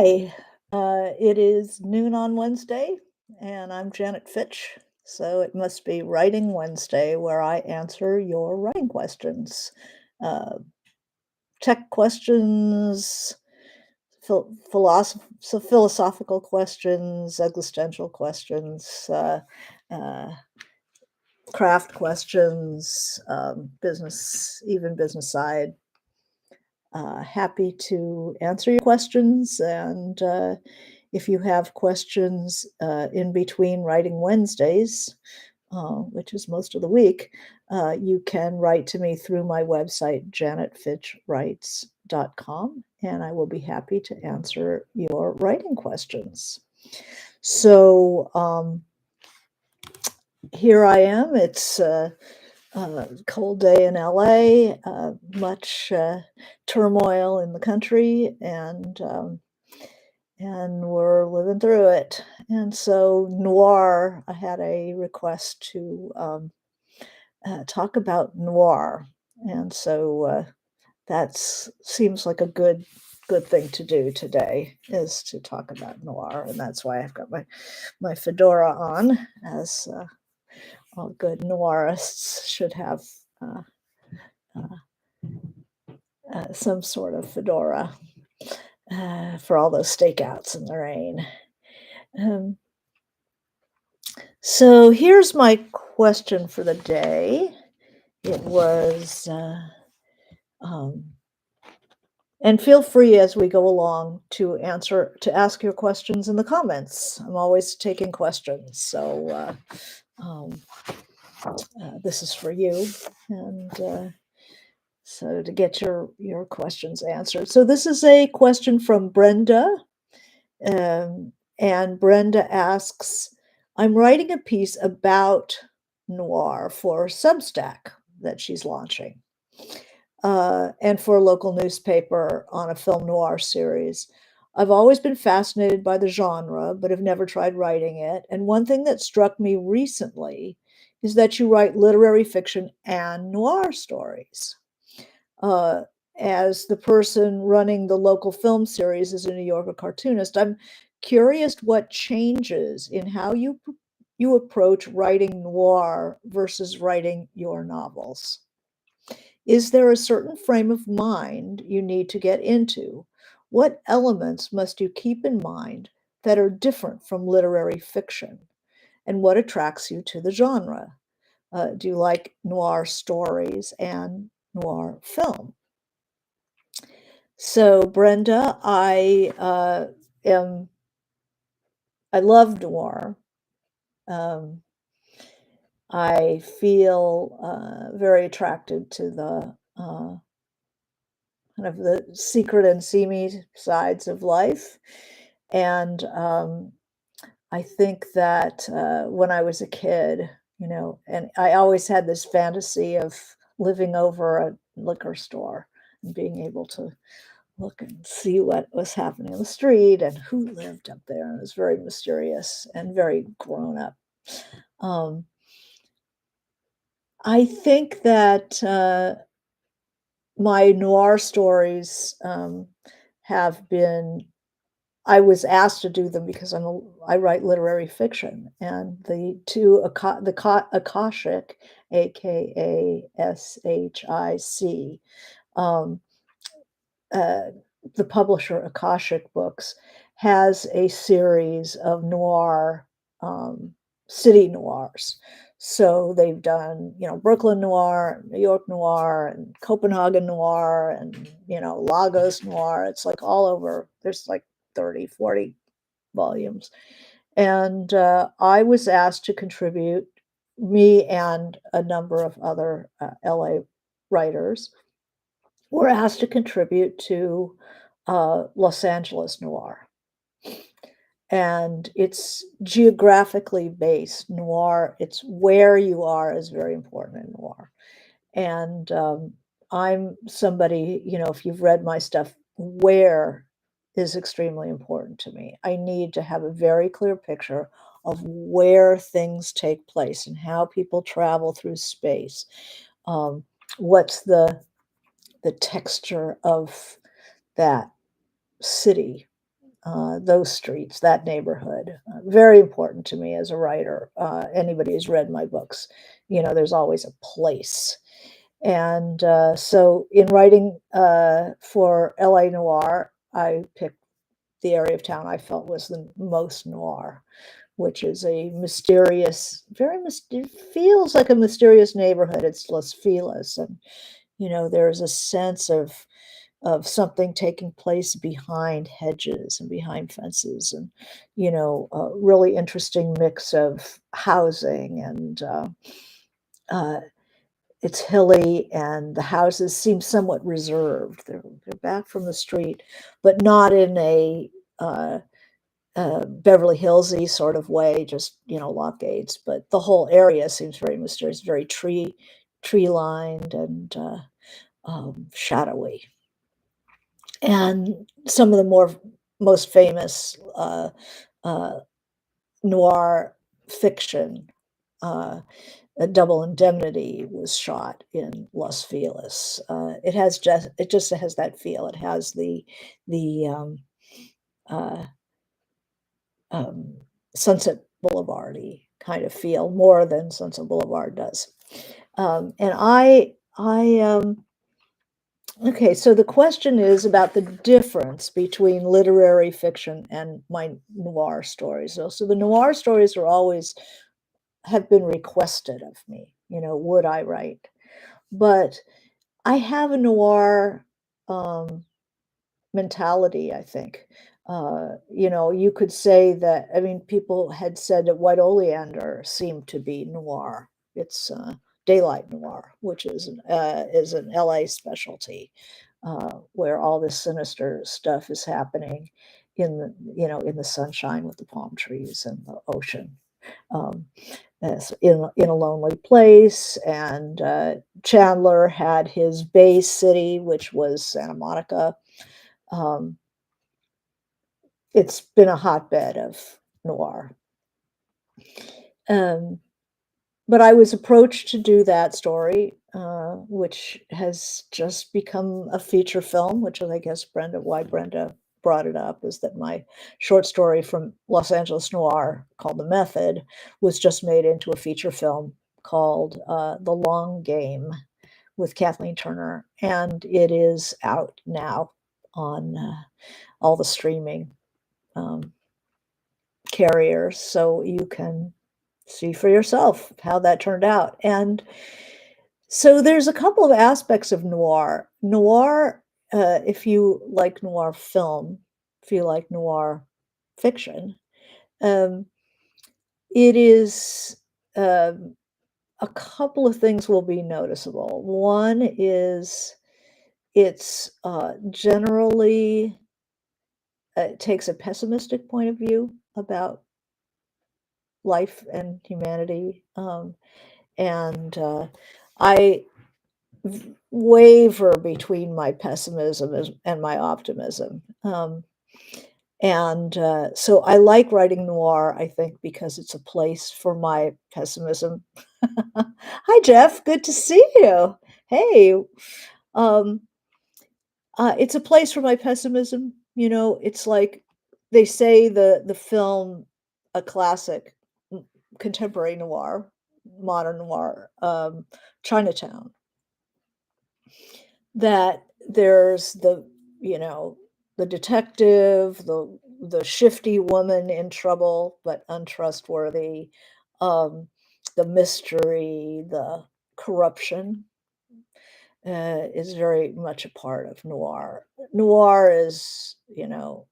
Hi, it is noon on Wednesday, and I'm Janet Fitch. So it must be Writing Wednesday where I answer your writing questions. Uh, Tech questions, philosophical questions, existential questions, uh, craft questions, business, even business side. Happy to answer your questions. And if you have questions in between Writing Wednesdays, which is most of the week, you can write to me through my website, janetfitchwrites.com, and I will be happy to answer your writing questions. So here I am. It's cold day in LA, much turmoil in the country, and we're living through it. And so, Noir, I had a request to talk about Noir, and so that seems like a good thing to do today is to talk about Noir, and that's why I've got my fedora on, as all good noirists should have. Uh, uh, some sort of fedora for all those stakeouts in the rain. Um, so here's my question for the day. It was, um, and feel free as we go along to ask your questions in the comments. I'm always taking questions, so this is for you, and so to get your questions answered. So this is a question from Brenda. And Brenda asks, I'm writing a piece about noir for Substack that she's launching, and for a local newspaper on a film noir series. I've always been fascinated by the genre, but have never tried writing it. And one thing that struck me recently is that you write literary fiction and noir stories. Uh, as the person running the local film series is a New Yorker cartoonist, I'm curious what changes in how you approach writing noir versus writing your novels. Is there a certain frame of mind you need to get into? What elements must you keep in mind that are different from literary fiction? And what attracts you to the genre? Do you like noir stories and noir film? So, Brenda, am I love noir. Um, I feel very attracted to the kind of the secret and seamy sides of life, and I think that when I was a kid, and I always had this fantasy of living over a liquor store and being able to look and see what was happening on the street and who lived up there. And it was very mysterious and very grown up. Um, I think that my noir stories have been. I was asked to do them because I write literary fiction, and the two Akashic, Akashic, um, uh, the publisher Akashic Books has a series of noir, city noirs. So they've done, Brooklyn noir, New York noir, and Copenhagen noir, and, Lagos noir. It's like all over. There's like 30, 40 volumes. And I was asked to contribute, me and a number of other LA writers were asked to contribute to Los Angeles noir. And it's geographically based noir. It's where you are is very important in noir. And I'm somebody, if you've read my stuff, where is extremely important to me. I need to have a very clear picture of where things take place and how people travel through space. What's the texture of that city, those streets, that neighborhood. Very important to me as a writer. Anybody who's read my books, there's always a place. And so in writing for LA Noir, I picked the area of town I felt was the most noir, which is a mysterious, it feels like a mysterious neighborhood. It's Los Feliz, and there's a sense of something taking place behind hedges and behind fences, and a really interesting mix of housing and uh, it's hilly, and the houses seem somewhat reserved. They're back from the street, but not in a Beverly Hillsy sort of way, just lock gates. But the whole area seems very mysterious, very tree lined and shadowy. And some of the most famous uh, noir fiction, A Double Indemnity, was shot in Los Feliz. It just has that feel. It has the uh, um, Sunset Boulevard-y kind of feel more than Sunset Boulevard does. And okay, so the question is about the difference between literary fiction and my noir stories. So the noir stories are always have been requested of me, would I write? But I have a noir mentality, I think. You could say that, I mean, people had said that White Oleander seemed to be noir. It's daylight noir, which is an LA specialty, where all this sinister stuff is happening in the sunshine with the palm trees and the ocean. Um, as in a lonely place, and Chandler had his base city, which was Santa Monica. Um, it's been a hotbed of noir. Um, but I was approached to do that story, which has just become a feature film, which is, I guess, why Brenda brought it up, is that my short story from Los Angeles Noir called The Method was just made into a feature film called The Long Game with Kathleen Turner, and it is out now on all the streaming um, carriers, so you can see for yourself how that turned out. And so there's a couple of aspects of noir. Noir, if you like noir film, if you like noir fiction, um, it is a couple of things will be noticeable. One is it's generally takes a pessimistic point of view about life and humanity. And I waver between my pessimism and my optimism. And so I like writing noir, I think, because it's a place for my pessimism. Hi, Jeff. Good to see you. Hey. Um, it's a place for my pessimism. It's like they say the film, a classic, contemporary noir, modern noir, Chinatown, that there's you know, the detective, the shifty woman in trouble but untrustworthy, um, the mystery, the corruption, is very much a part of noir. Noir is, the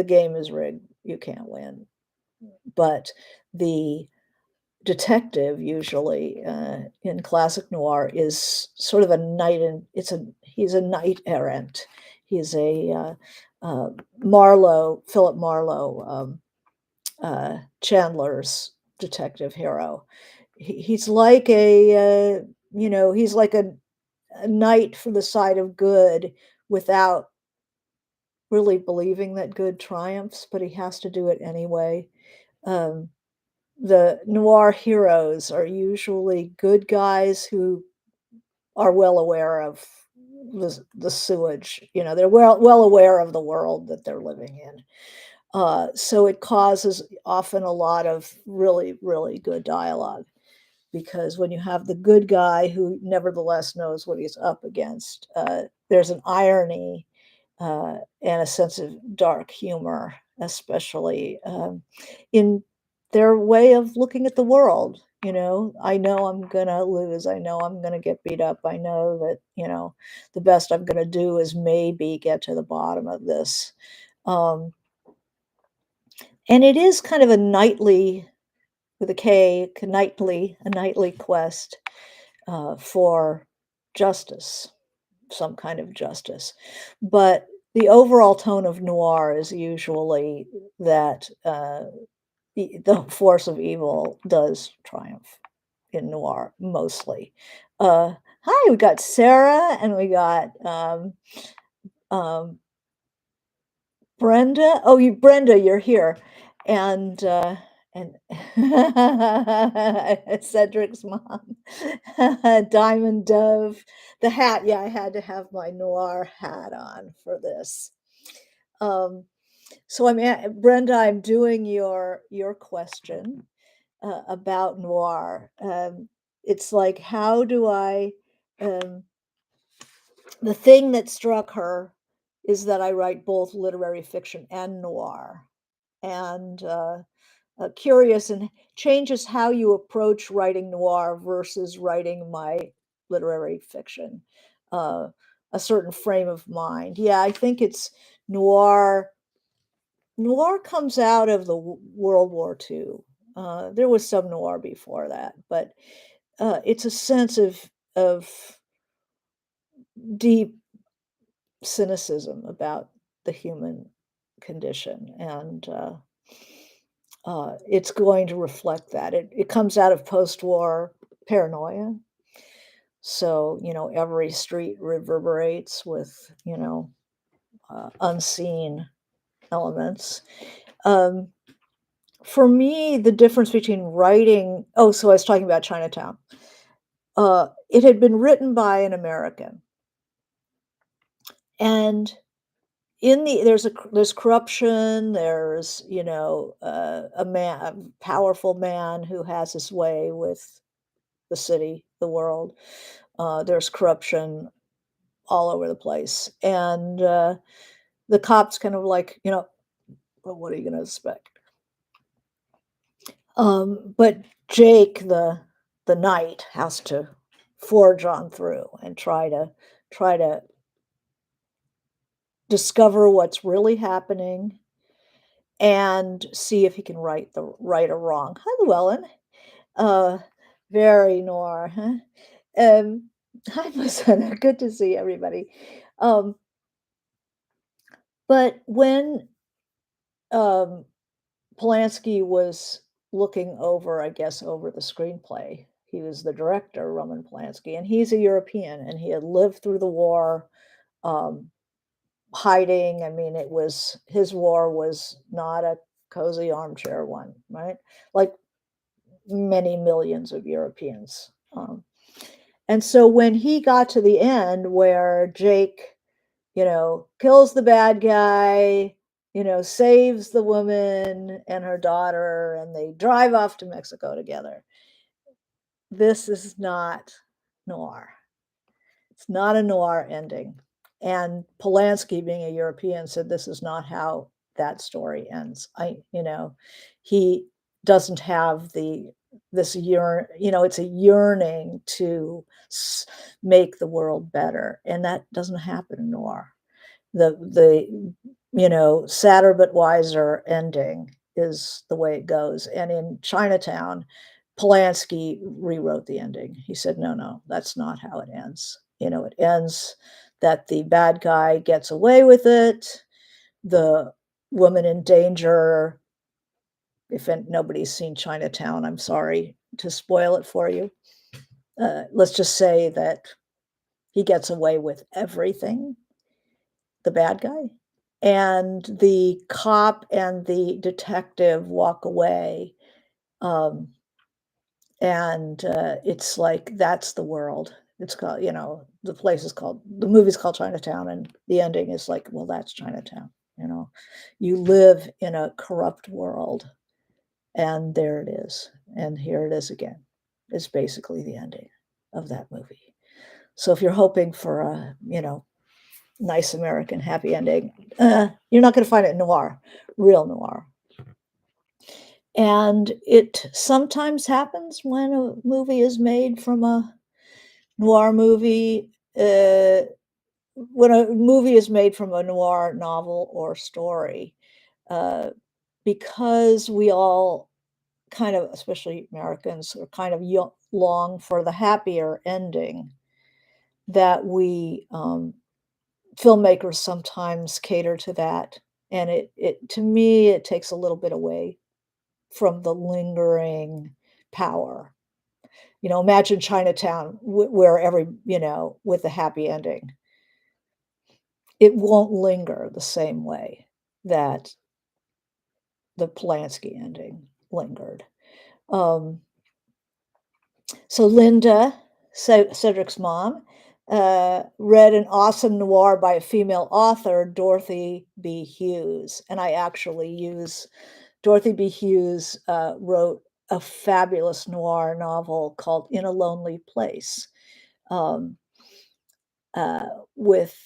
game is rigged, you can't win. But the detective usually in classic noir is sort of a knight, and he's a knight errant. He's a Philip Marlowe, Chandler's detective hero. He's like he's like a knight for the side of good without really believing that good triumphs, but he has to do it anyway. Um, the noir heroes are usually good guys who are well aware of the sewage, they're well aware of the world that they're living in. So it causes often a lot of really, really good dialogue because when you have the good guy who nevertheless knows what he's up against, there's an irony and a sense of dark humor, especially in their way of looking at the world. I know I'm going to lose. I know I'm going to get beat up. I know that, the best I'm going to do is maybe get to the bottom of this. Um, and it is kind of a nightly, with a K, a nightly quest for justice, some kind of justice. But the overall tone of noir is usually that the force of evil does triumph in noir mostly. Hi, we got Sarah and we got um, Brenda. Oh, Brenda, you're here, and Cedric's mom, Diamond Dove, the hat. Yeah, I had to have my noir hat on for this. Um, so Brenda. I'm doing your question about noir. It's like, how do I? Um, the thing that struck her is that I write both literary fiction and noir, and curious and changes how you approach writing noir versus writing my literary fiction. Uh, a certain frame of mind. Yeah, I think it's noir. Noir comes out of the World War II. There was some noir before that, but it's a sense of deep cynicism about the human condition, and it's going to reflect that. It comes out of post-war paranoia. So, every street reverberates with, unseen elements. Um, for me, the difference between writing, oh, so I was talking about Chinatown. It had been written by an American, and there's corruption, there's, a powerful man who has his way with the city, the world. There's corruption all over the place, and the cops kind of like, well, what are you going to expect? But Jake, the knight, has to forge on through and try to discover what's really happening and see if he can right the right or wrong. Hi, Llewellyn. Uh, very noir, huh? Hi, Listen. Good to see everybody. Um, but when um, Polanski was looking over, I guess, over the screenplay, he was the director, Roman Polanski, and he's a European, and he had lived through the war, um, hiding. I mean, his war was not a cozy armchair one, right? Like many millions of Europeans. And so when he got to the end where Jake, kills the bad guy, saves the woman and her daughter, and they drive off to Mexico together. This is not noir. It's not a noir ending. And Polanski, being a European, said this is not how that story ends. He doesn't have it's a yearning to make the world better, and that doesn't happen in noir. The sadder but wiser ending is the way it goes. And in Chinatown, Polanski rewrote the ending. He said, no, no, that's not how it ends. It ends that the bad guy gets away with it. The woman in danger, if nobody's seen Chinatown, I'm sorry to spoil it for you. Let's just say that he gets away with everything, the bad guy. And the cop and the detective walk away. Um, and it's like, that's the world. It's called, the movie's called Chinatown, and the ending is like, well, that's Chinatown, you know. You live in a corrupt world, and there it is, and here it is again. It's basically the ending of that movie. So if you're hoping for a, nice American happy ending, you're not gonna find it in noir, real noir. And it sometimes happens when a movie is made from a noir movie, when a movie is made from a noir novel or story, uh, because we all kind of, especially Americans, are kind of long for the happier ending, that we filmmakers sometimes cater to that, and it to me it takes a little bit away from the lingering power. Imagine Chinatown, where with a happy ending. It won't linger the same way that the Polanski ending lingered. Um, so Linda, Cedric's mom, read an awesome noir by a female author, Dorothy B. Hughes, and I actually use Dorothy B. Hughes wrote a fabulous noir novel called In a Lonely Place, um, with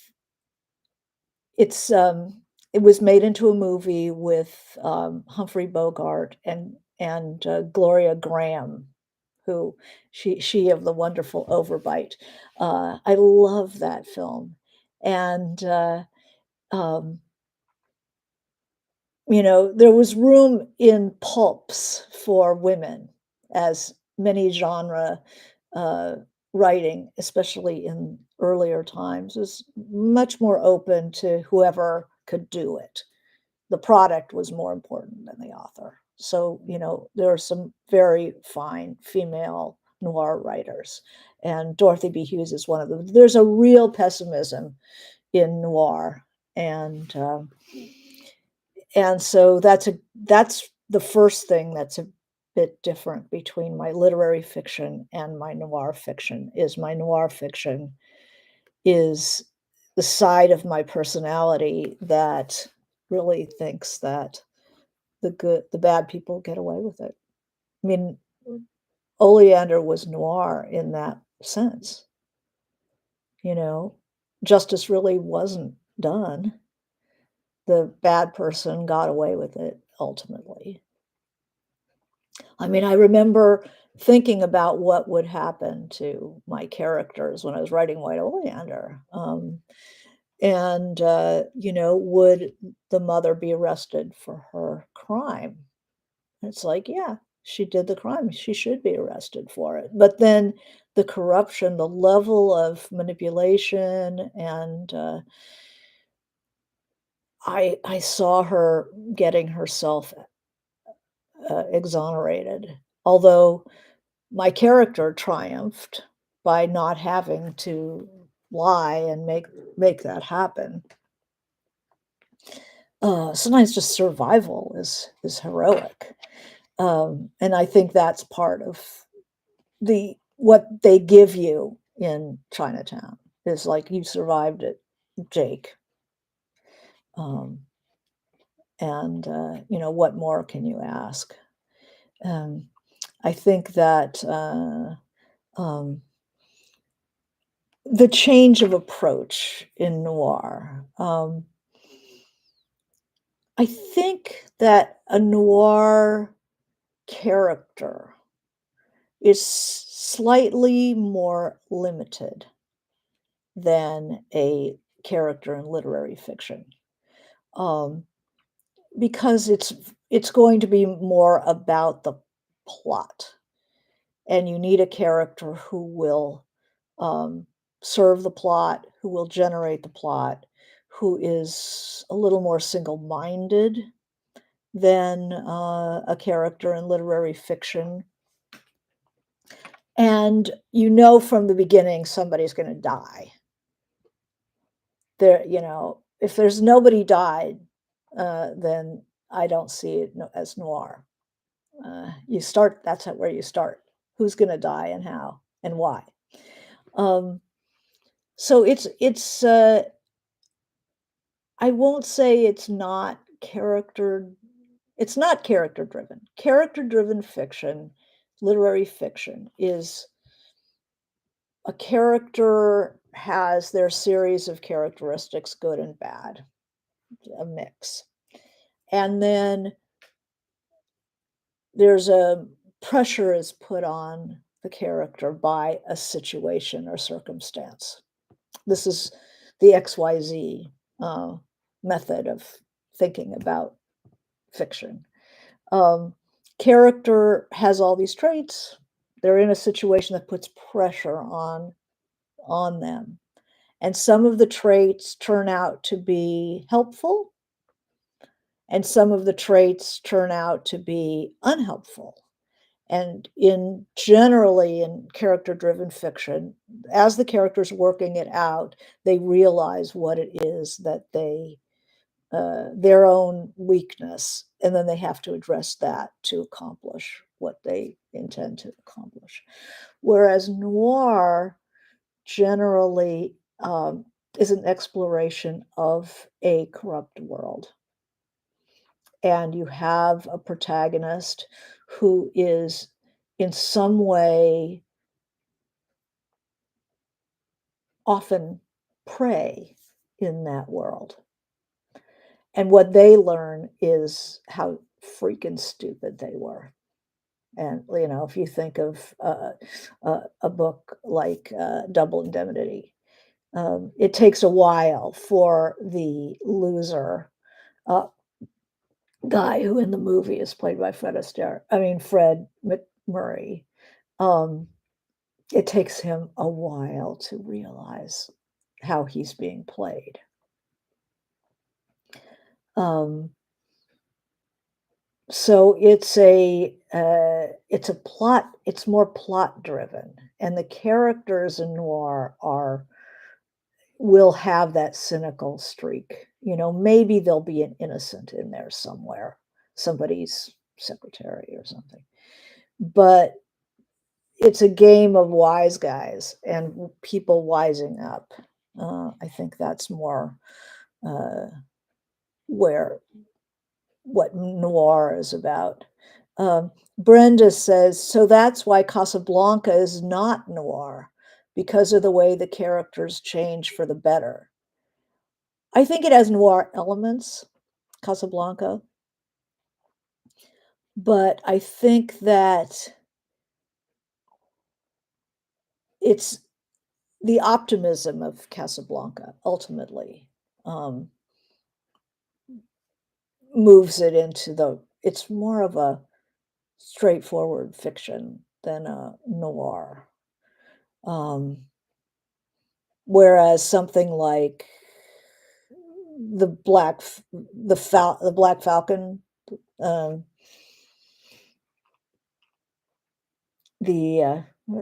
it's it was made into a movie with Humphrey Bogart and Gloria Graham, who she of the wonderful Overbite. I love that film, and um, there was room in pulps for women, as many genre uh, writing, especially in earlier times, was much more open to whoever could do it. The product was more important than the author. So, there are some very fine female noir writers, and Dorothy B. Hughes is one of them. There's a real pessimism in noir, and so that's the first thing that's a bit different between my literary fiction and my noir fiction. Is my noir fiction is the side of my personality that really thinks that the bad people get away with it. I mean, Oleander was noir in that sense, you know? Justice really wasn't done. The bad person got away with it ultimately. I mean, I remember thinking about what would happen to my characters when I was writing White Oleander. Would the mother be arrested for her crime? It's like, yeah, she did the crime. She should be arrested for it. But then the corruption, the level of manipulation, and I saw her getting herself exonerated. Although my character triumphed by not having to lie and make that happen. Sometimes just survival is heroic, and I think that's part of what they give you in Chinatown is like, you survived it, Jake. Um, and what more can you ask? Um, I think that um, the change of approach in noir. I think that a noir character is slightly more limited than a character in literary fiction, um, because it's going to be more about the plot, and you need a character who will um, serve the plot, who will generate the plot, who is a little more single-minded than a character in literary fiction. And from the beginning somebody's going to die. If there's nobody died, then I don't see it as noir. That's where you start. Who's going to die and how and why? Um, so I won't say it's not character driven. Character driven fiction, literary fiction, is a character has their series of characteristics, good and bad, a mix. And then there's a pressure is put on the character by a situation or circumstance. This is the XYZ uh, method of thinking about fiction. Um, Character has all these traits. They're in a situation that puts pressure on them. And some of the traits turn out to be helpful, and some of the traits turn out to be unhelpful. And in generally in character driven fiction, as the characters working it out, they realize what it is that their own weakness, and then they have to address that to accomplish what they intend to accomplish. Whereas noir generally is an exploration of a corrupt world. And you have a protagonist who is in some way often prey in that world. And what they learn is how freaking stupid they were. And, if you think of a book like Double Indemnity, it takes a while for the loser uh, guy who in the movie is played by Fred McMurray. Um, it takes him a while to realize how he's being played. Um, so it's a plot. It's more plot driven, and the characters in noir are will have that cynical streak. Maybe there'll be an innocent in there somewhere, somebody's secretary or something. But it's a game of wise guys and people wising up. I think that's more uh, where what noir is about. Brenda says, so that's why Casablanca is not noir, because of the way the characters change for the better. I think it has noir elements, Casablanca, but I think that it's the optimism of Casablanca ultimately um, moves it into it's more of a straightforward fiction than a noir. Um, Whereas something like the Black Falcon, um,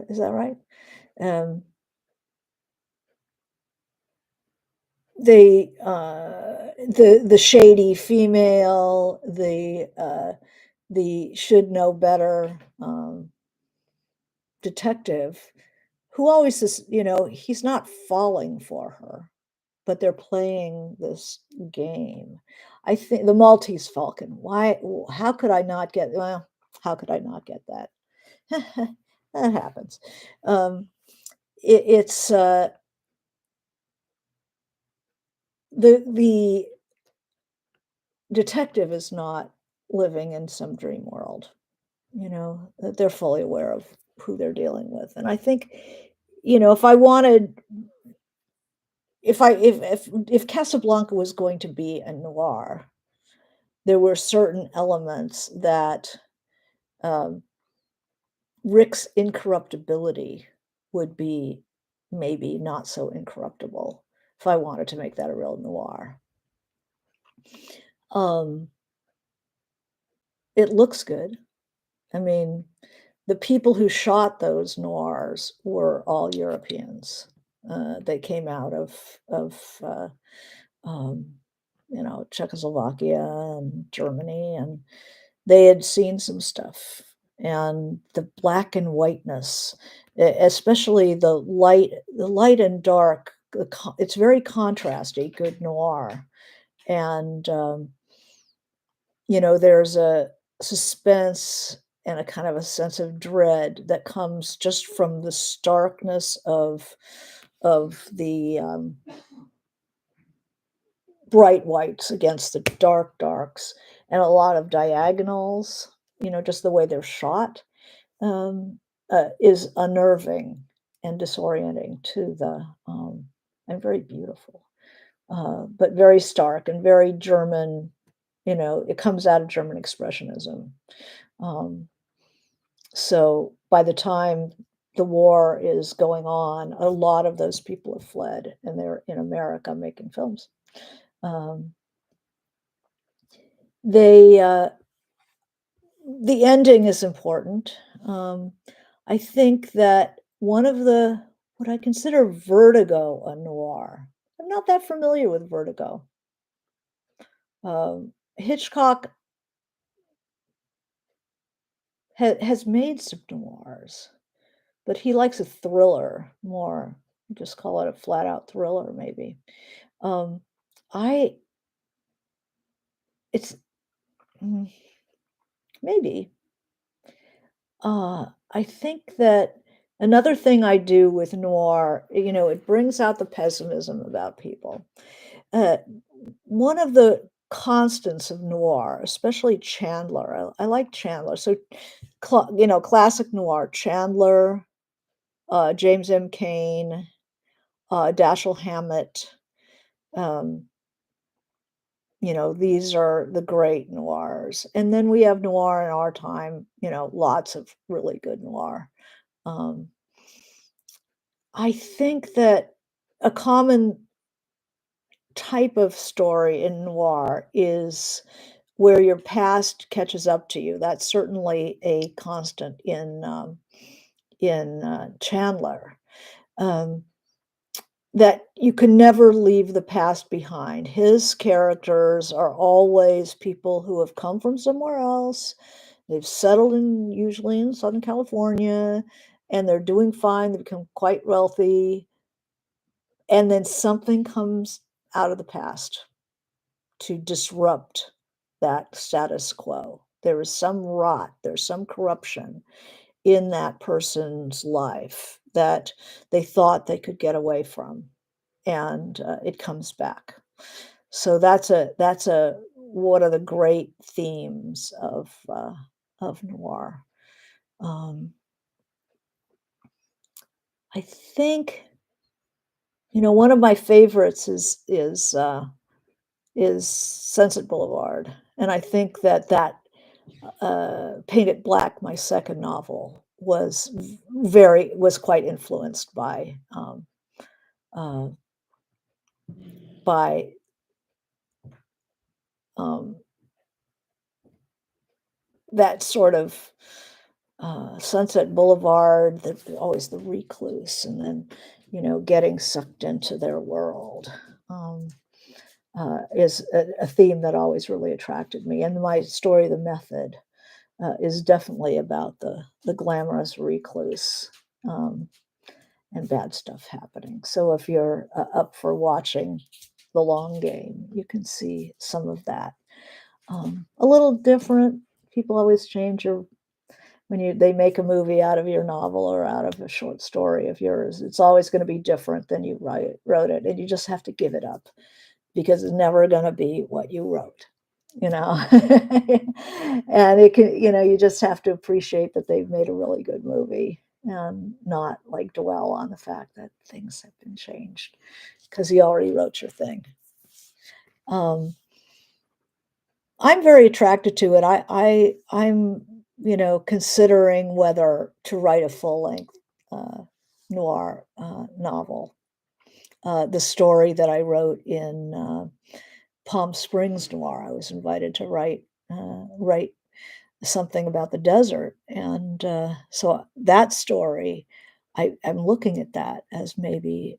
is that right? Um, the shady female, the should know better detective who always is, he's not falling for her, but they're playing this game. I think the Maltese Falcon. Why? How could I not get? Well, how could I not get that? That happens. Um, it's the detective is not living in some dream world. That they're fully aware of who they're dealing with, and I think, if I wanted, if Casablanca was going to be a noir, there were certain elements that um, Rick's incorruptibility would be maybe not so incorruptible if I wanted to make that a real noir. Um, it looks good. I mean, the people who shot those noirs were all Europeans. They came out of um, Czechoslovakia and Germany, and they had seen some stuff. And the black and whiteness especially the light and dark. It's very contrasty, good noir, and there's a suspense and a kind of a sense of dread that comes just from the starkness of the bright whites against the dark darks, and a lot of diagonals, just the way they're shot, um, is unnerving and disorienting to and very beautiful, but very stark and very German. It comes out of German expressionism. Um, so by the time the war is going on, a lot of those people have fled and they're in America making films. Um, they The ending is important. I think that one of the what I consider Vertigo a noir. I'm not that familiar with Vertigo. Hitchcock has made some noirs, but he likes a thriller more. Just call it a flat out thriller, maybe. Um, I it's mm, maybe. I think that another thing I do with noir, it brings out the pessimism about people. Uh, One of the constants of noir, especially Chandler, I like Chandler. So, classic noir, Chandler, James M. Cain, Dashiell Hammett. Um, these are the great noirs. And then we have noir in our time, lots of really good noir. Um, I think that a common type of story in noir is where your past catches up to you. That's certainly a constant in Chandler. Um, that you can never leave the past behind. His characters are always people who have come from somewhere else. They've settled in usually in Southern California, and they're doing fine. They become quite wealthy, and then something comes out of the past to disrupt that status quo. There is some rot, there's some corruption in that person's life that they thought they could get away from, and it comes back. So that's a one of the great themes of noir. Um, I think one of my favorites is Sunset Boulevard, and I think that Paint It Black, my second novel, was quite influenced uh, by um, that sort of Sunset Boulevard, always the recluse, and then getting sucked into their world. Um, is a theme that always really attracted me, and my story, The Method, is definitely about the glamorous recluse, um, and bad stuff happening. So if you're up for watching The Long Game, you can see some of that. A little different. People always change your when they make a movie out of your novel or out of a short story of yours. It's always going to be different than you wrote it, and you just have to give it up because it's never going to be what you wrote. you know and it can you just have to appreciate that they've made a really good movie and not like dwell on the fact that things have been changed because you already wrote your thing. um I'm very attracted to it. I'm considering whether to write a full length uh noir novel. The story that I wrote in Palm Springs Noir, I was invited to write something about the desert, and, so that story, I'm looking at that as maybe,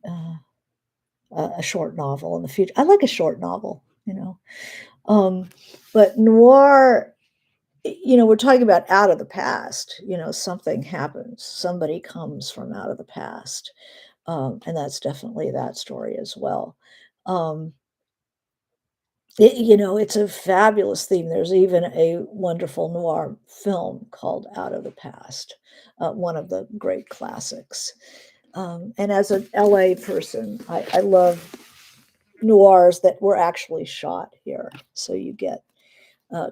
a short novel in the future. I like a short novel, um, but noir we're talking about out of the past, something happens, somebody comes from out of the past, and that's definitely that story as well. Um, it's a fabulous theme. There's even a wonderful noir film called Out of the Past, one of the great classics. And as an LA person, I love noirs that were actually shot here. So you get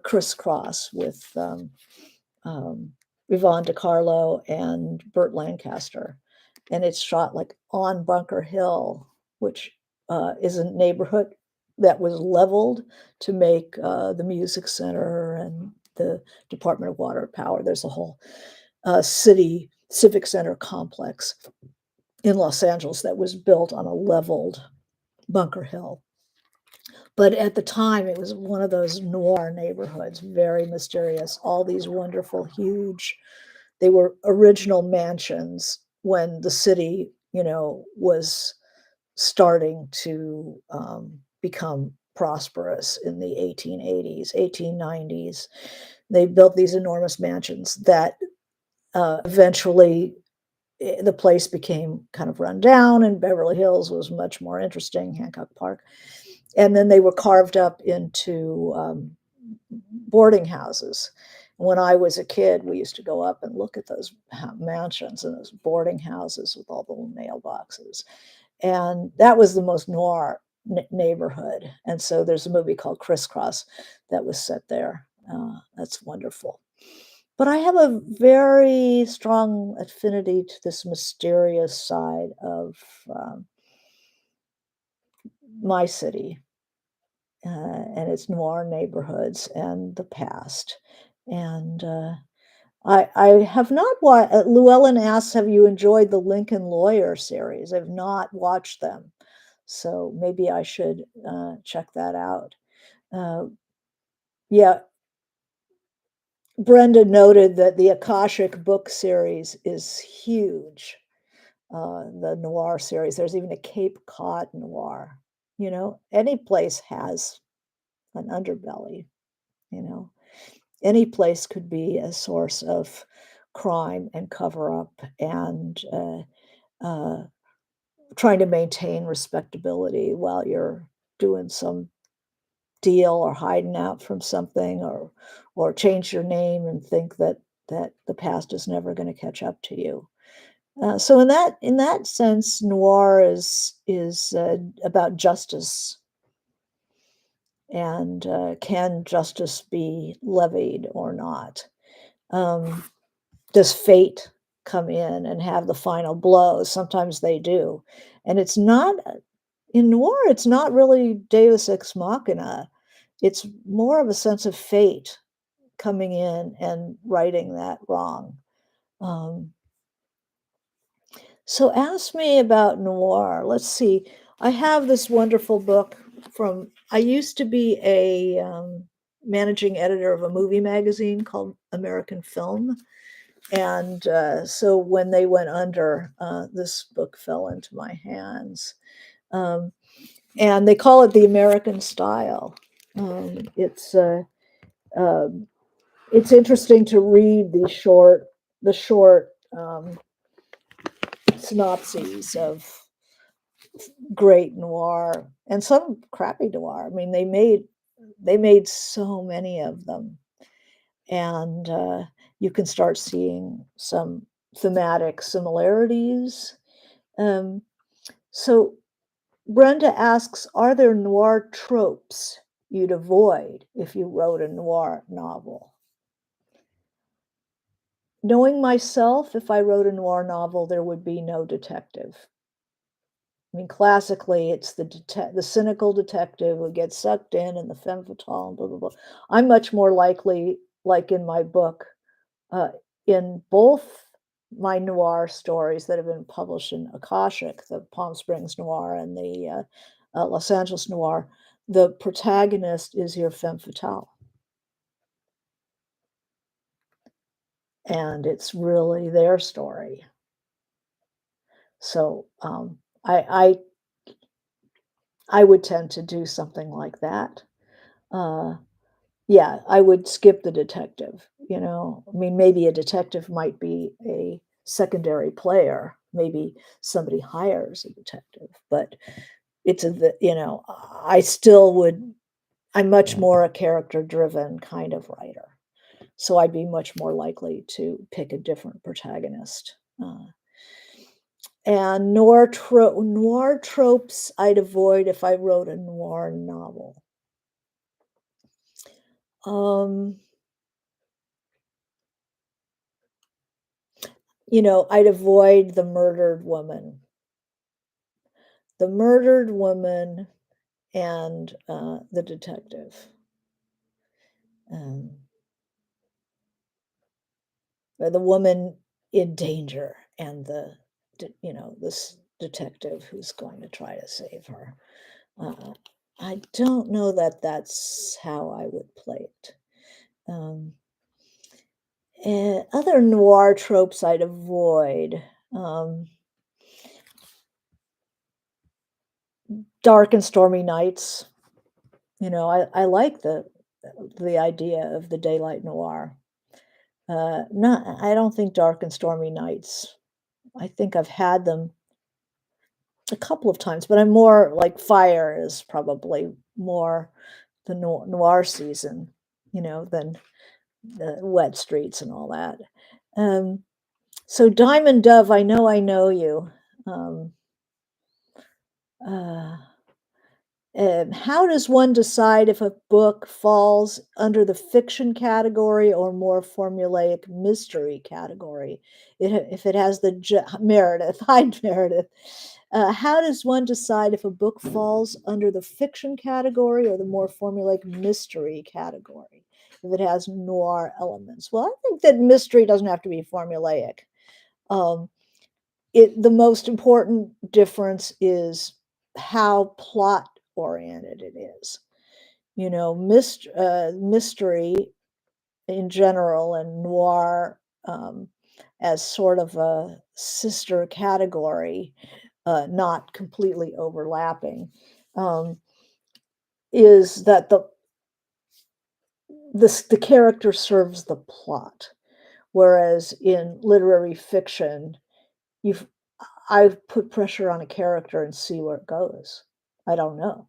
Crisscross with um, Yvonne DiCarlo and Burt Lancaster, and it's shot like on Bunker Hill, which is a neighborhood that was leveled to make the music center and the Department of Water and Power. There's a whole city civic center complex in Los Angeles that was built on a leveled Bunker Hill. But at the time, it was one of those noir neighborhoods, very mysterious, all these wonderful, huge, they were original mansions when the city, was starting to become prosperous in the 1880s, 1890s. They built these enormous mansions that eventually the place became kind of run down, and Beverly Hills was much more interesting, Hancock Park. And then they were carved up into boarding houses. When I was a kid, we used to go up and look at those mansions and those boarding houses with all the little mailboxes. And that was the most noir neighborhood. And so there's a movie called Crisscross that was set there. That's wonderful. But I have a very strong affinity to this mysterious side of my city and its noir neighborhoods and the past. And I have not watched. Llewellyn asks, "Have you enjoyed the Lincoln Lawyer series?" I've not watched them, so maybe I should check that out. Uh, yeah, Brenda noted that the Akashic book series is huge. The noir series. There's even a Cape Cod noir. Any place has an underbelly. You know, any place could be a source of crime and cover up and uh, trying to maintain respectability while you're doing some deal or hiding out from something or change your name and think that the past is never going to catch up to you. So in that sense, noir is about justice and can justice be levied or not? Um, does fate come in and have the final blow? Sometimes they do, and it's not in noir. It's not really Deus ex machina. It's more of a sense of fate coming in and righting that wrong. Um, So ask me about noir. Let's see. I have this wonderful book from, I used to be a managing editor of a movie magazine called American Film. And so when they went under, this book fell into my hands. Um, and they call it the American style. Um, it's uh, uh, it's interesting to read the short synopses of great noir and some crappy noir. I mean, they made so many of them, and you can start seeing some thematic similarities. Um, so Brenda asks, "Are there noir tropes you'd avoid if you wrote a noir novel?" Knowing myself, if I wrote a noir novel, there would be no detective. I mean, classically, it's the cynical detective who gets sucked in and the femme fatale and blah, blah, blah. I'm much more likely, like in my book, uh, in both my noir stories that have been published in Akashic, the Palm Springs noir and the Los Angeles noir, the protagonist is your femme fatale, and it's really their story. So I would tend to do something like that. Uh, Yeah, I would skip the detective, you know? I mean, maybe a detective might be a secondary player. Maybe somebody hires a detective, but it's a the you know, I still would I'm much more a character-driven kind of writer, so I'd be much more likely to pick a different protagonist. And noir tropes I'd avoid if I wrote a noir novel. Um, I'd avoid the murdered woman and, the detective. Um, or the woman in danger and this detective who's going to try to save her. Uh, I don't know that that's how I would play it. Um, Other noir tropes I'd avoid. Um, Dark and stormy nights. I like the idea of the daylight noir. Not I don't think dark and stormy nights. I think I've had them a couple of times, but I'm more like fire is probably more the noir season, than the wet streets and all that. Um, so Diamond Dove, I know you. Um, uh, how does one decide if a book falls under the fiction category or more formulaic mystery category? If it has the Meredith, hi Meredith. How does one decide if a book falls under the fiction category or the more formulaic mystery category? If it has noir elements, well, I think that mystery doesn't have to be formulaic. Um, the most important difference is how plot oriented it is. Mystery in general and noir as sort of a sister category, not completely overlapping, um, is that the character serves the plot, whereas in literary fiction, you've I put pressure on a character and see where it goes. I don't know.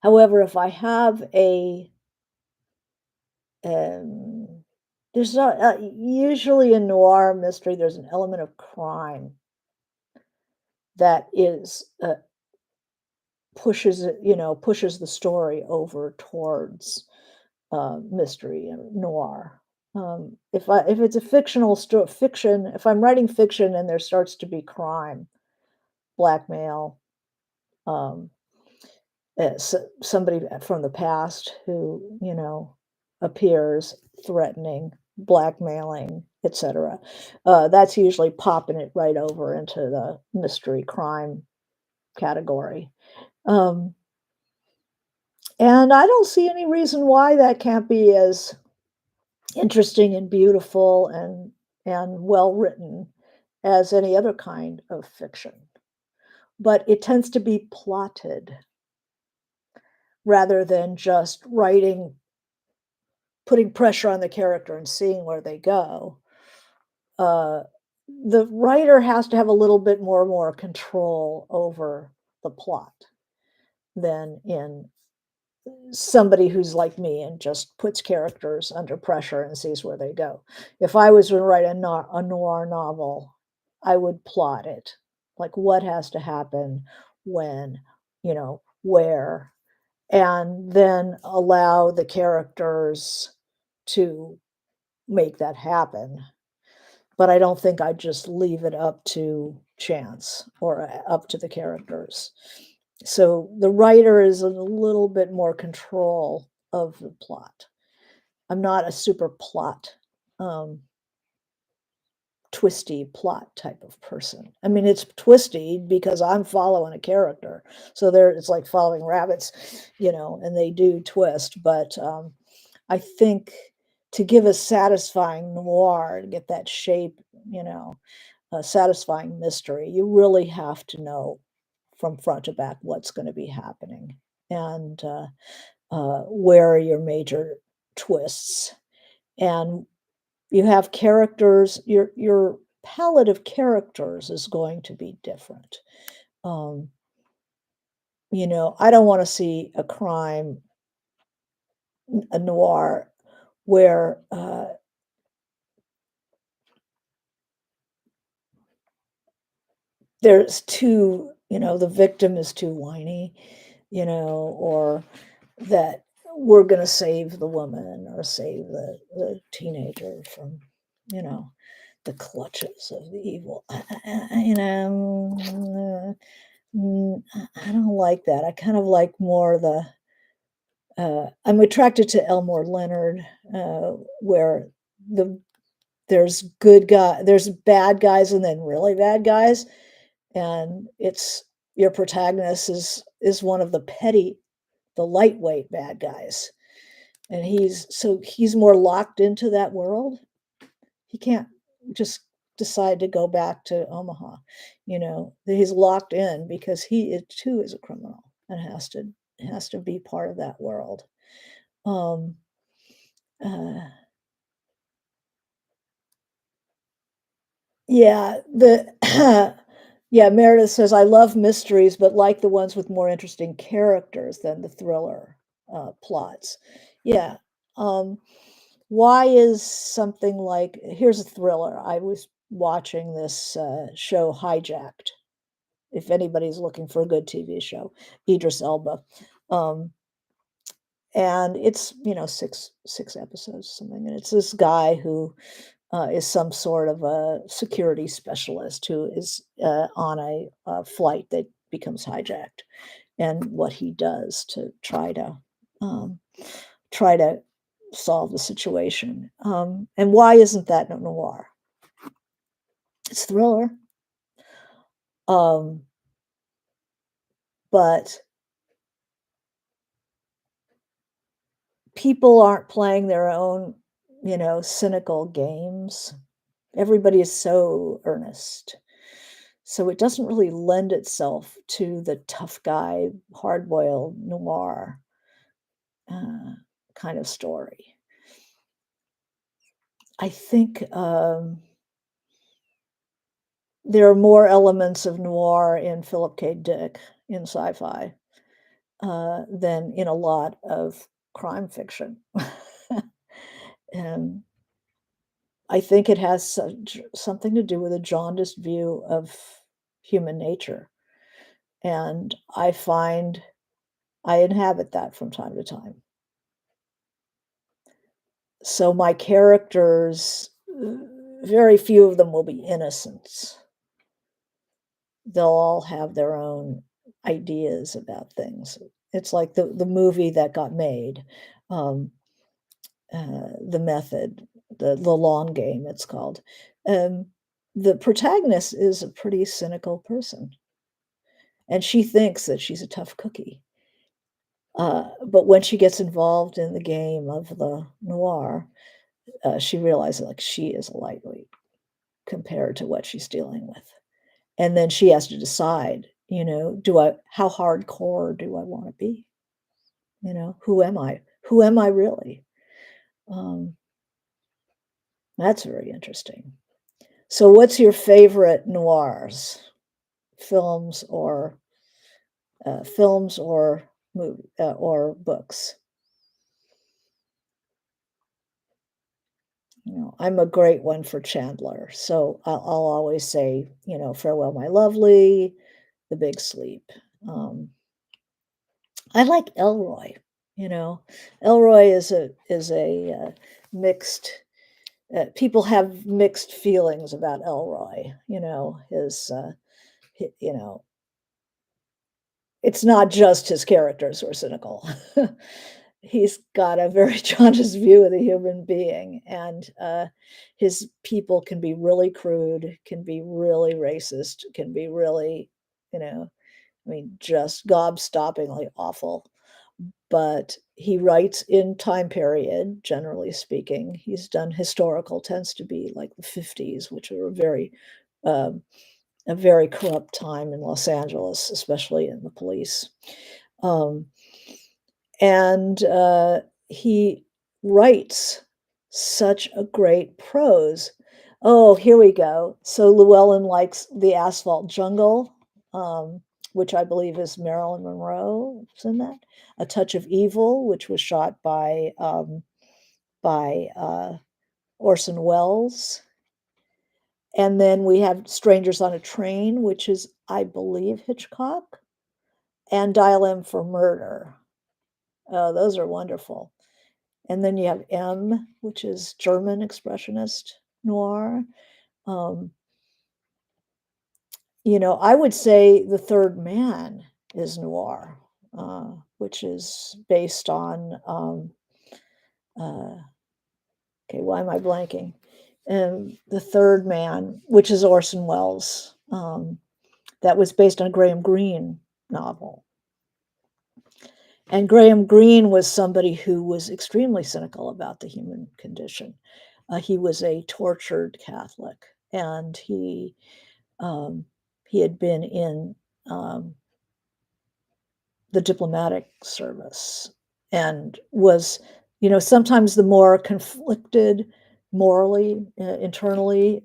However, if I have um, there's not usually in noir mystery, there's an element of crime that is pushes the story over towards mystery and noir. If it's a fiction, if I'm writing fiction and there starts to be crime, blackmail, um, somebody from the past who appears threatening, blackmailing, etc. That's usually popping it right over into the mystery crime category. Um, and I don't see any reason why that can't be as interesting and beautiful and well written as any other kind of fiction. But it tends to be plotted rather than just putting pressure on the character and seeing where they go. Uh, the writer has to have a little bit more control over the plot than in somebody who's like me and just puts characters under pressure and sees where they go. If I was to write a noir novel, I would plot it. Like what has to happen, when, where, and then allow the characters to make that happen. But I don't think I'd just leave it up to chance or up to the characters. So the writer is in a little bit more control of the plot. I'm not a super um, twisty plot type of person. I mean, it's twisty because I'm following a character. So it's like following rabbits, and they do twist. But I think to give a satisfying noir, to get that shape, a satisfying mystery, you really have to know from front to back what's going to be happening. And where are your major twists? And you have characters, your palette of characters is going to be different. Um, I don't wanna see a crime, a noir where, there's too the victim is too whiny, or that we're gonna save the woman or save the teenager from, you know, the clutches of the evil. I don't like that. I kind of like more I'm attracted to Elmore Leonard, where the there's bad guys and then really bad guys, and it's your protagonist is one of the lightweight bad guys, and he's more locked into that world. He can't just decide to go back to Omaha, he's locked in because too is a criminal and has to be part of that world. Um, uh, yeah, yeah, Meredith says, "I love mysteries, but like the ones with more interesting characters than the thriller plots." Yeah. Um, why is something like here's a thriller. I was watching this show Hijacked. If anybody's looking for a good TV show, Idris Elba. Um, and it's, 6 episodes, something, and it's this guy who is some sort of a security specialist who is on a flight that becomes hijacked, and what he does to um, try to solve the situation. And why isn't that noir? It's thriller, um, but people aren't playing their own, cynical games. Everybody is so earnest. So it doesn't really lend itself to the tough guy, hard-boiled noir uh, kind of story. I think there are more elements of noir in Philip K. Dick in sci-fi than in a lot of crime fiction. And I think it has something to do with a jaundiced view of human nature. And I find I inhabit that from time to time. So my characters, very few of them will be innocents. They'll all have their own ideas about things. It's like the movie that got made, um, The Method, the Long Game, it's called. Um, the protagonist is a pretty cynical person, and she thinks that she's a tough cookie. But when she gets involved in the game of the noir, she realizes, like, she is a lightweight compared to what she's dealing with. And then she has to decide, do I how hardcore do I wanna be? Who am I? Who am I really? Um, that's very interesting. So what's your favorite noirs? Films or films or or books? I'm a great one for Chandler, so I'll always say, Farewell, My Lovely, The Big Sleep. Um, I like Elroy, you know? Elroy is a mixed people have mixed feelings about Elroy, hi it's not just his characters who are cynical. He's got a very jaundiced view of the human being, and, his people can be really crude, can be really racist, can be really, you know, just gobstoppingly awful. But he writes in time period, generally speaking. He's done historical tends to be like the '50s, which were um, a very corrupt time in Los Angeles, especially in the police. Um, And he writes such a great prose. Oh, here we go. So Llewellyn likes The Asphalt Jungle, um, which I believe is Marilyn Monroe is in that. A Touch of Evil, which was shot by Orson Welles. And then we have Strangers on a Train, which is, I believe, Hitchcock, and Dial M for Murder. Oh, those are wonderful. And then you have M, which is German expressionist noir. Um, I would say The Third Man is noir, which is based on, uh, okay, why am I blanking? The Third Man, which is Orson Welles, that was based on a Graham Greene novel. And Graham Greene was somebody who was extremely cynical about the human condition. He was a tortured Catholic, and um, he had been in um, the diplomatic service and was, sometimes the more conflicted morally, internally,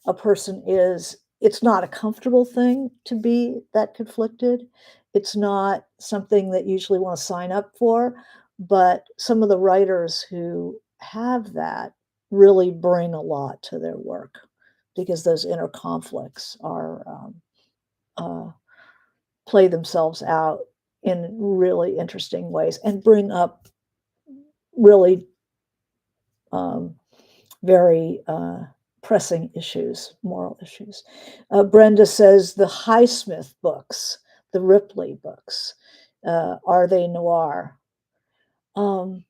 a person is, it's not a comfortable thing to be that conflicted. It's not something that you usually want to sign up for, but some of the writers who have that really bring a lot to their work because those inner conflicts are uh, play themselves out in really interesting ways and bring up really um, very pressing issues, moral issues. Brenda says the Highsmith books, the Ripley books, are they noir? Um,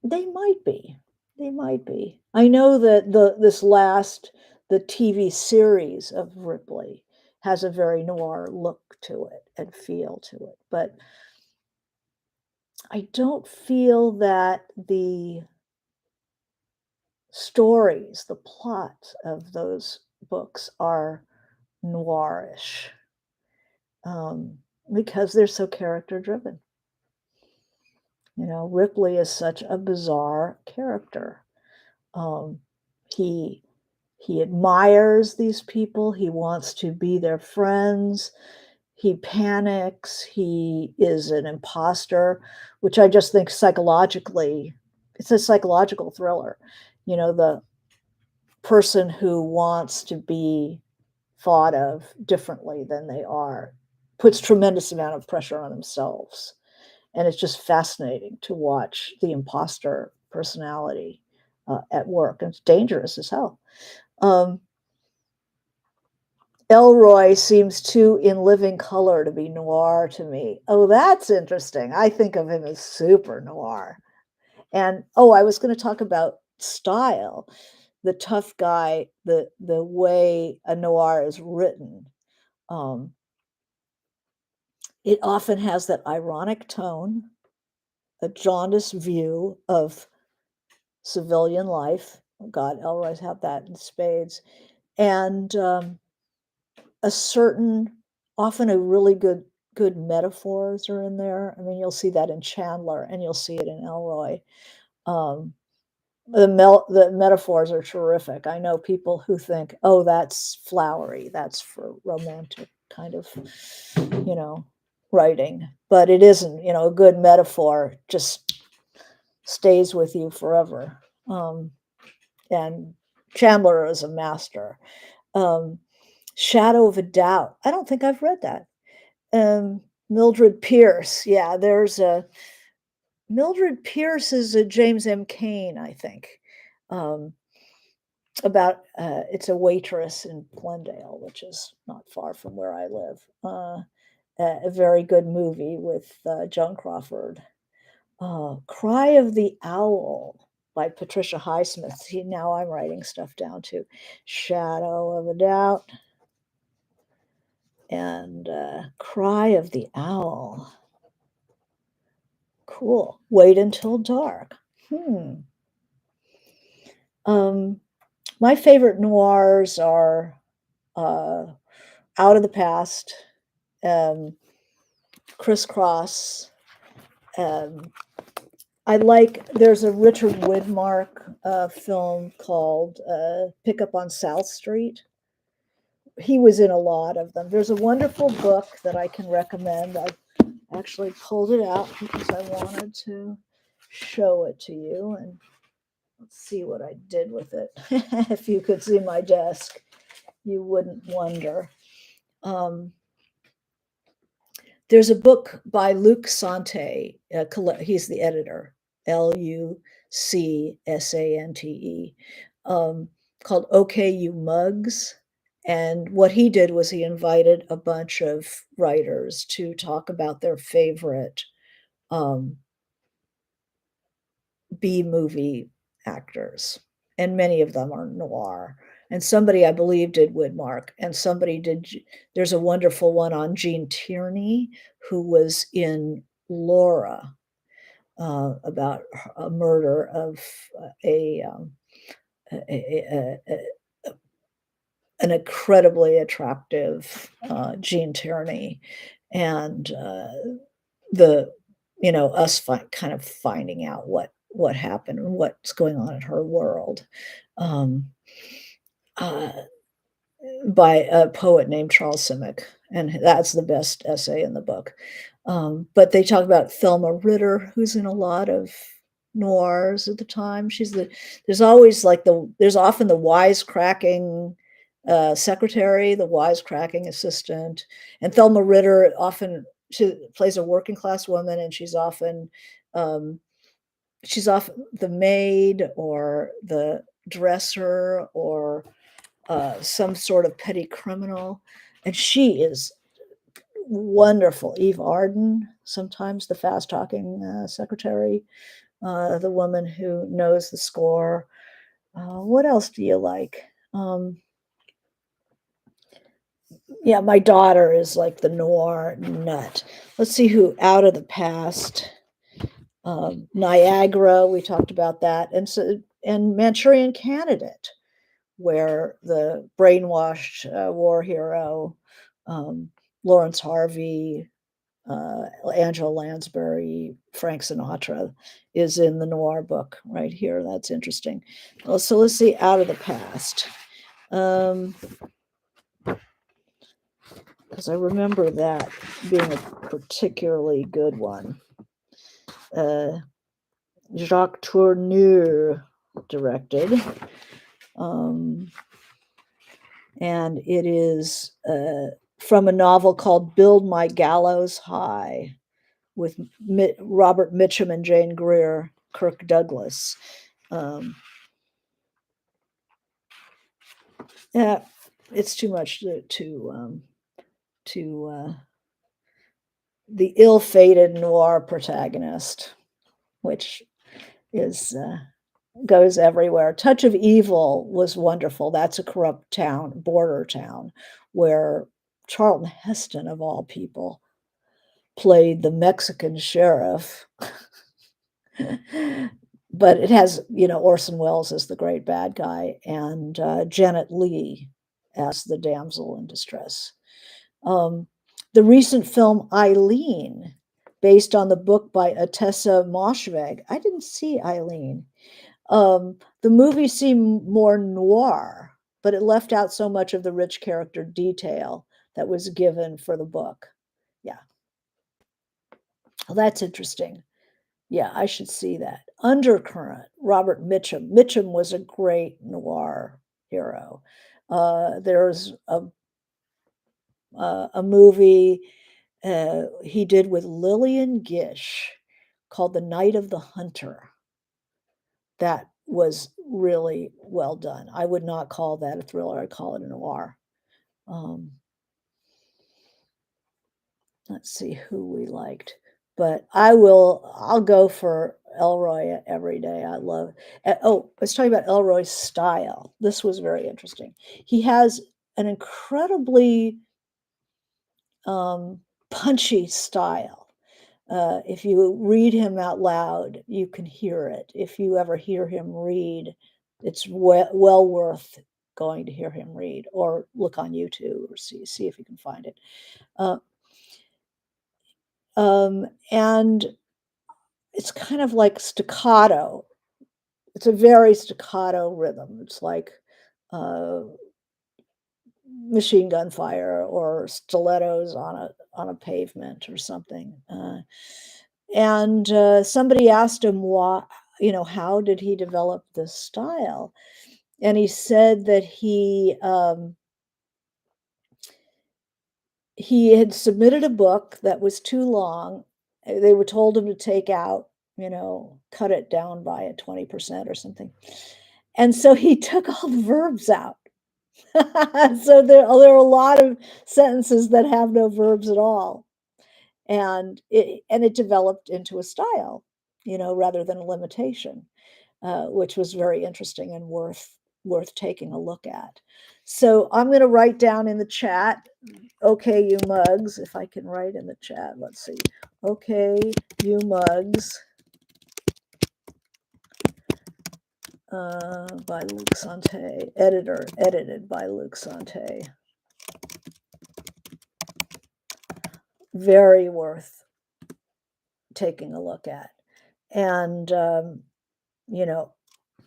they might be. They might be. I know that the TV series of Ripley has a very noir look to it and feel to it, but I don't feel that the stories, the plot of those books are noirish, because they're so character driven. Ripley is such a bizarre character. Um, he he admires these people. He wants to be their friends. He panics. He is an imposter, which I just think psychologically, it's a psychological thriller. The person who wants to be thought of differently than they are puts tremendous amount of pressure on themselves. And it's just fascinating to watch the imposter personality at work. And it's dangerous as hell. Um, Elroy seems too in living color to be noir to me. Oh, that's interesting. I think of him as super noir. And I was going to talk about style, the tough guy, the way a noir is written. Um, it often has that ironic tone, a jaundiced view of civilian life. Oh God, Elroy's have that in spades, and a certain, often a really good metaphors are in there. I mean, you'll see that in Chandler, and you'll see it in Elroy. Um, the metaphors are terrific. I know people who think, "Oh, that's flowery. That's for romantic kind of, you know, writing," but it isn't. A good metaphor just stays with you forever. And Chandler is a master. Um, Shadow of a Doubt. I don't think I've read that. Mildred Pierce. Yeah, there's a Mildred Pierce is a James M. Cain, I think. Um, about it's a waitress in Glendale, which is not far from where I live. A very good movie with Joan Crawford. Cry of the Owl by Patricia Highsmith. See, now I'm writing stuff down too. Shadow of a Doubt and Cry of the Owl. Cool. Wait Until Dark. Hmm. Um, my favorite noirs are uh, Out of the Past, um, Crisscross. Um, there's a Richard Widmark film called Pickup on South Street. He was in a lot of them. There's a wonderful book that I can recommend. I actually pulled it out because I wanted to show it to you, and let's see what I did with it. If you could see my desk, you wouldn't wonder. Um, there's a book by Luc Sante. He's the editor, Lucsante, called "Okay, You Mugs." And what he did was he invited a bunch of writers to talk about their favorite um, B movie actors, and many of them are noir. And somebody, I believe, did Widmark, and somebody did. There's a wonderful one on Gene Tierney, who was in Laura, about a murder of a, an incredibly attractive Gene Tierney, and the us kind of finding out what happened and what's going on in her world, um, uh, by a poet named Charles Simic, and that's the best essay in the book. But they talk about Thelma Ritter, who's in a lot of noirs at the time. There's often the wisecracking secretary, the wisecracking assistant, and Thelma Ritter often she plays a working class woman, and um, she's often the maid or the dresser or some sort of petty criminal, and she is wonderful. Eve Arden, sometimes the fast talking secretary, the woman who knows the score. What else do you like? Yeah, my daughter is like the noir nut. Let's see who out of the past. Niagara, we talked about that, and Manchurian Candidate, where the brainwashed war hero, um, Lawrence Harvey, Angela Lansbury, Frank Sinatra is in the noir book right here. That's interesting. Well, so let's see, out of the past. Because I remember that being a particularly good one. Jacques Tourneur directed. And it is from a novel called Build My Gallows High with Robert Mitchum and Jane Greer, Kirk Douglas. Yeah, it's too much to the ill-fated noir protagonist, which is goes everywhere. Touch of Evil was wonderful. That's a corrupt town, border town, where Charlton Heston, of all people, played the Mexican sheriff. But it has, Orson Welles as the great bad guy, and Janet Leigh as the damsel in distress. The recent film Eileen, based on the book by Atessa Moshfegh. I didn't see Eileen. The movie seemed more noir, but it left out so much of the rich character detail that was given for the book. Yeah. Well, that's interesting. Yeah, I should see that. Undercurrent, Robert Mitchum. Mitchum was a great noir hero. There's a movie he did with Lillian Gish called The Night of the Hunter. That was really well done. I would not call that a thriller. I'd call it a noir. Um, let's see who we liked. But I'll go for Elroy every day. I love, let's talk about Elroy's style. This was very interesting. He has an incredibly punchy style. If you read him out loud, you can hear it. If you ever hear him read, it's well worth going to hear him read, or look on YouTube or see if you can find it. And it's kind of like staccato. It's a very staccato rhythm. It's like uh, machine gun fire or stilettos on a pavement or something. And somebody asked him why, how did he develop this style? And he said that he had submitted a book that was too long. They were told him to take out, cut it down by a 20% or something. And so he took all the verbs out. So there are a lot of sentences that have no verbs at all. And it developed into a style, rather than a limitation, which was very interesting and worth taking a look at. So I'm going to write down in the chat, okay, you mugs, if I can write in the chat. Let's see. Okay, you mugs, by Luc Sante, edited by Luc Sante. Very worth taking a look at. And,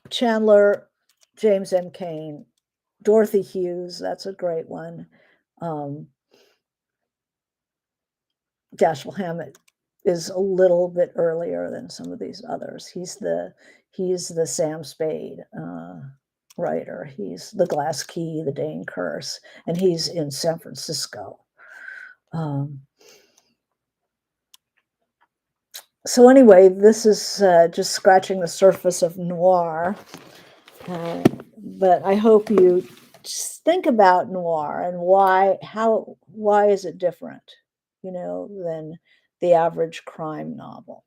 Chandler, James M. Cain, Dorothy Hughes, that's a great one. Dashiell Hammett is a little bit earlier than some of these others. He's the Sam Spade writer. He's The Glass Key, The Dane Curse, and he's in San Francisco. So anyway, this is just scratching the surface of noir. But I hope you just think about noir and why is it different, than the average crime novel.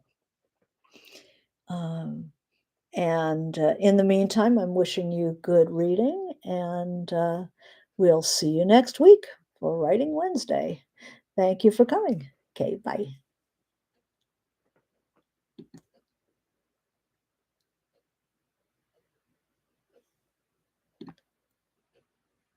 And in the meantime, I'm wishing you good reading, and we'll see you next week for Writing Wednesday. Thank you for coming. Okay, bye.